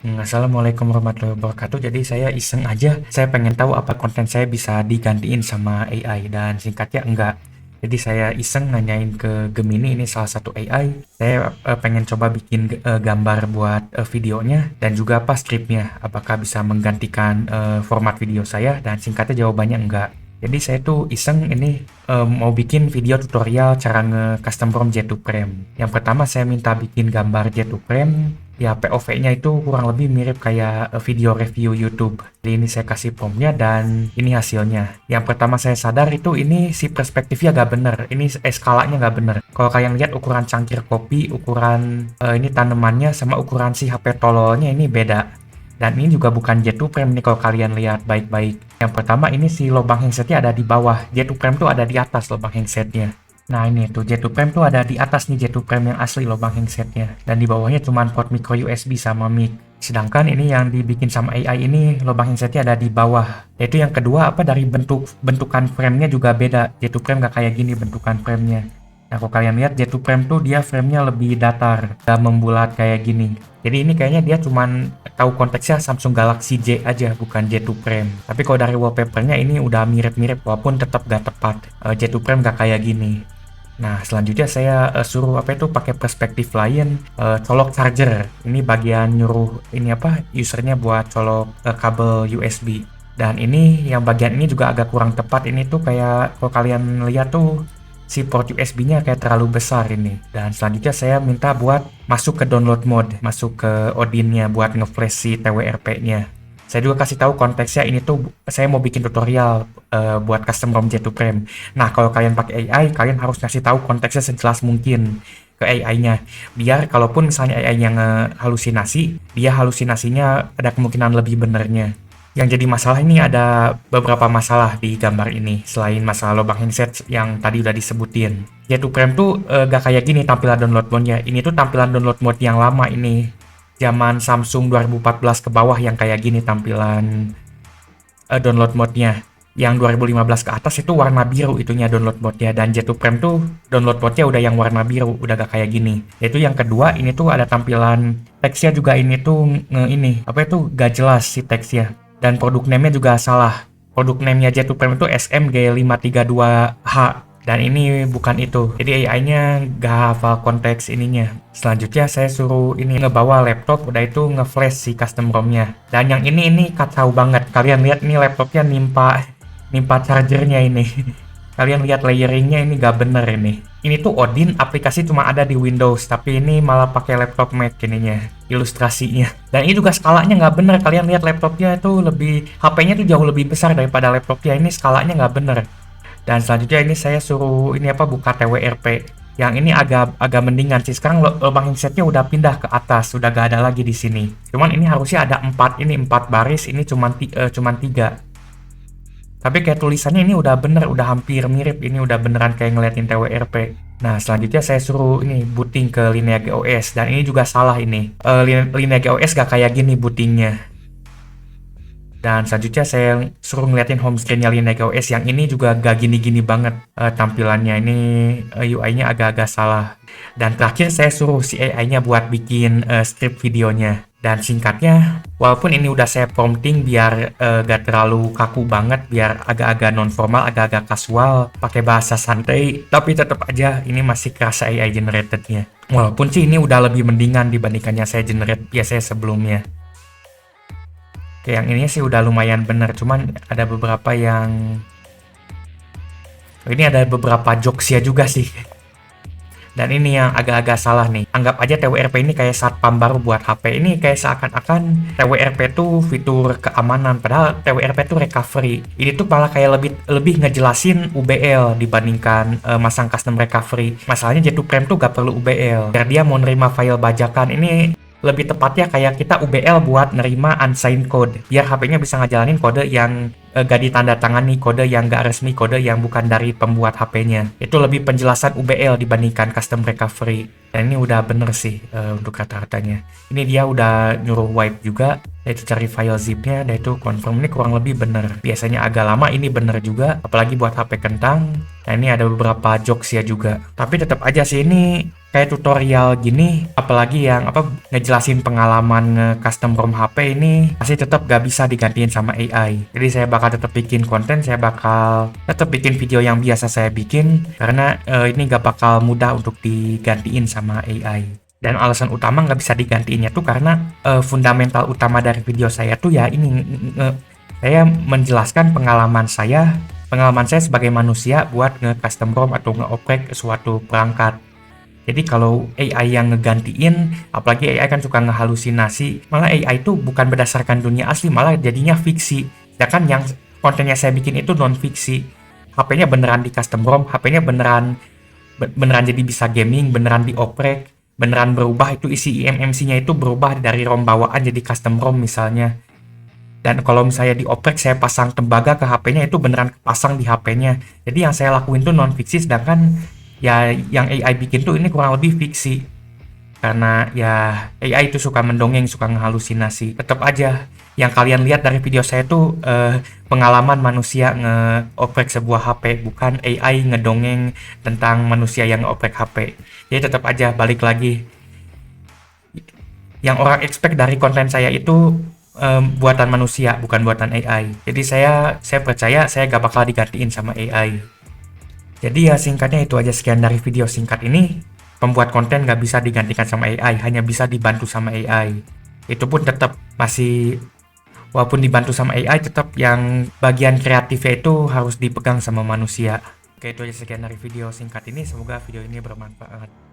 Assalamualaikum warahmatullahi wabarakatuh. Jadi saya iseng aja, saya pengen tahu apa konten saya bisa digantiin sama AI dan singkatnya enggak. Jadi saya iseng nanyain ke Gemini, ini salah satu AI. Saya pengen coba bikin gambar buat videonya dan juga apa skripnya. Apakah bisa menggantikan format video saya, dan singkatnya jawabannya enggak. Jadi saya tuh iseng ini mau bikin video tutorial cara nge-custom ROM J2 Frame. Yang pertama saya minta bikin gambar J2 Frame. Ya, POV-nya itu kurang lebih mirip kayak video review YouTube. Jadi ini saya kasih promptnya dan ini hasilnya. Yang pertama saya sadar itu ini si perspektifnya gak bener. Ini skalanya gak bener. Kalau kalian lihat ukuran cangkir kopi, ukuran ini tanamannya sama ukuran si HP tololnya ini beda. Dan ini juga bukan J2 Frame nih kalau kalian lihat baik-baik. Yang pertama ini si lubang handsetnya ada di bawah. J2 Frame tuh ada di atas lubang handsetnya. Nah ini tuh J2 Frame tuh ada di atas nih, J2 Frame yang asli lubang handsetnya. Dan di bawahnya cuma port micro USB sama mic. Sedangkan ini yang dibikin sama AI ini lubang handsetnya ada di bawah. Yaitu yang kedua apa, dari bentukan framenya juga beda. J2 Frame gak kayak gini bentukan framenya. Nah kalau kalian lihat J2 Frame tuh dia framenya lebih datar, gak membulat kayak gini. Jadi ini kayaknya dia cuman tahu konteksnya Samsung Galaxy J aja, bukan J2 Frame. Tapi kalau dari wallpapernya ini udah mirip-mirip walaupun tetap gak tepat. J2 Frame gak kayak gini. Nah selanjutnya saya suruh apa itu pakai perspektif lain, colok charger. Ini bagian nyuruh ini apa, usernya buat colok kabel USB. Dan ini yang bagian ini juga agak kurang tepat. Ini tuh kayak kalau kalian lihat tuh si port USB-nya kayak terlalu besar ini. Dan selanjutnya saya minta buat masuk ke download mode, masuk ke Odin-nya buat nge-flash si TWRP-nya. Saya juga kasih tahu konteksnya ini tuh saya mau bikin tutorial buat custom ROM J2 Frame. Nah, kalau kalian pakai AI, kalian harus ngasih tahu konteksnya sejelas mungkin ke AI-nya. Biar kalaupun misalnya AI yang halusinasi, dia halusinasinya ada kemungkinan lebih benernya. Yang jadi masalah ini ada beberapa masalah di gambar ini. Selain masalah lubang handset yang tadi udah disebutin. J2 Frame tuh gak kayak gini tampilan download mode-nya. Ini tuh tampilan download mode yang lama ini. Zaman Samsung 2014 ke bawah yang kayak gini tampilan download mode-nya. Yang 2015 ke atas itu warna biru itunya download mode-nya. Dan J2 Frame tuh download mode-nya udah yang warna biru, udah gak kayak gini. Yaitu yang kedua, ini tuh ada tampilan teksnya juga ini tuh ini apa itu gak jelas si teksnya. Dan produk name-nya juga salah. Produk name-nya J2 Frame itu SMG532H. Dan ini bukan itu. Jadi AI-nya gak hafal konteks ininya. Selanjutnya saya suruh ini ngebawa laptop, udah itu nge-flash si custom ROM-nya. Dan yang ini kacau banget. Kalian lihat nih laptopnya nimpa chargernya ini. Kalian lihat layering-nya ini gak bener ini. Ini tuh Odin aplikasi cuma ada di Windows, tapi ini malah pakai laptop Mac ininya, ilustrasinya. Dan ini juga skalanya nggak bener. Kalian lihat laptopnya itu HP-nya tuh jauh lebih besar daripada laptopnya. Ini skalanya nggak bener. Dan selanjutnya ini saya suruh ini apa, buka TWRP. Yang ini agak mendingan sih. Sekarang lubang handsetnya udah pindah ke atas, udah gak ada lagi di sini. Cuman ini harusnya ada 4 baris, ini cuman 3. Tapi kayak tulisannya ini udah bener, udah hampir mirip. Ini udah beneran kayak ngeliatin TWRP. Nah, selanjutnya saya suruh ini booting ke Lineage OS. Dan ini juga salah ini. Lineage OS gak kayak gini bootingnya. Dan selanjutnya saya suruh ngeliatin home screen-nya Lineage OS. Yang ini juga gak gini-gini banget tampilannya. Ini UI-nya agak-agak salah. Dan terakhir saya suruh si AI-nya buat bikin script videonya. Dan singkatnya, walaupun ini udah saya prompting biar gak terlalu kaku banget, biar agak-agak non-formal, agak-agak casual, pakai bahasa santai, tapi tetap aja ini masih kerasa AI generated-nya. Walaupun sih ini udah lebih mendingan dibandingkan yang saya generate biasanya sebelumnya. Kayak yang ini sih udah lumayan bener, cuman ada beberapa yang... Ini ada beberapa jokes-nya juga sih. Dan ini yang agak-agak salah nih. Anggap aja TWRP ini kayak satpam baru buat HP. Ini kayak seakan-akan TWRP tuh fitur keamanan, padahal TWRP tuh recovery. Ini tuh malah kayak lebih ngejelasin UBL dibandingkan masang custom recovery. Masalahnya J2 Frame tuh gak perlu UBL. Biar dia mau nerima file bajakan, ini lebih tepatnya kayak kita UBL buat nerima unsigned code. Biar HP-nya bisa ngejalanin kode yang gak ditandatangani, kode yang gak resmi, kode yang bukan dari pembuat HP-nya. Itu lebih penjelasan UBL dibandingkan custom recovery. Dan ini udah bener sih untuk kata-katanya. Ini dia udah nyuruh wipe juga, yaitu cari file zip-nya, dan itu confirm. Ini kurang lebih bener. Biasanya agak lama, ini bener juga, apalagi buat HP kentang. Nah ini ada beberapa jokes ya juga. Tapi tetap aja sih ini kayak tutorial gini, apalagi yang ngejelasin pengalaman nge-custom ROM HP ini pasti tetap gak bisa digantiin sama AI. Jadi saya bakal tetap bikin konten, saya bakal tetap bikin video yang biasa saya bikin karena ini gak bakal mudah untuk digantiin sama AI. Dan alasan utama nggak bisa digantiinnya tuh karena fundamental utama dari video saya tuh ya ini saya menjelaskan pengalaman saya sebagai manusia buat nge-custom ROM atau nge-oprek suatu perangkat. Jadi kalau AI yang ngegantiin, apalagi AI kan suka ngehalusinasi, malah AI itu bukan berdasarkan dunia asli, malah jadinya fiksi. Sedangkan yang kontennya saya bikin itu non-fiksi. HP-nya beneran di custom ROM, HP-nya beneran jadi bisa gaming, beneran dioprek, beneran berubah, itu isi eMMC-nya itu berubah dari ROM bawaan jadi custom ROM misalnya. Dan kalau misalnya dioprek, saya pasang tembaga ke HP-nya, itu beneran pasang di HP-nya. Jadi yang saya lakuin tuh non-fiksi, sedangkan ya yang AI bikin tuh ini kurang lebih fiksi. Karena ya AI itu suka mendongeng, suka ngehalusinasi. Tetap aja yang kalian lihat dari video saya tuh pengalaman manusia ngeoprek sebuah HP, bukan AI ngedongeng tentang manusia yang ngeoprek HP. Jadi tetap aja balik lagi, yang orang expect dari konten saya itu buatan manusia, bukan buatan AI. Jadi saya percaya saya gak bakal digantiin sama AI. Jadi ya singkatnya itu aja, sekian dari video singkat ini. Pembuat konten gak bisa digantikan sama AI, hanya bisa dibantu sama AI. Itu pun tetap masih, walaupun dibantu sama AI, tetap yang bagian kreatifnya itu harus dipegang sama manusia. Oke, itu aja sekian dari video singkat ini. Semoga video ini bermanfaat.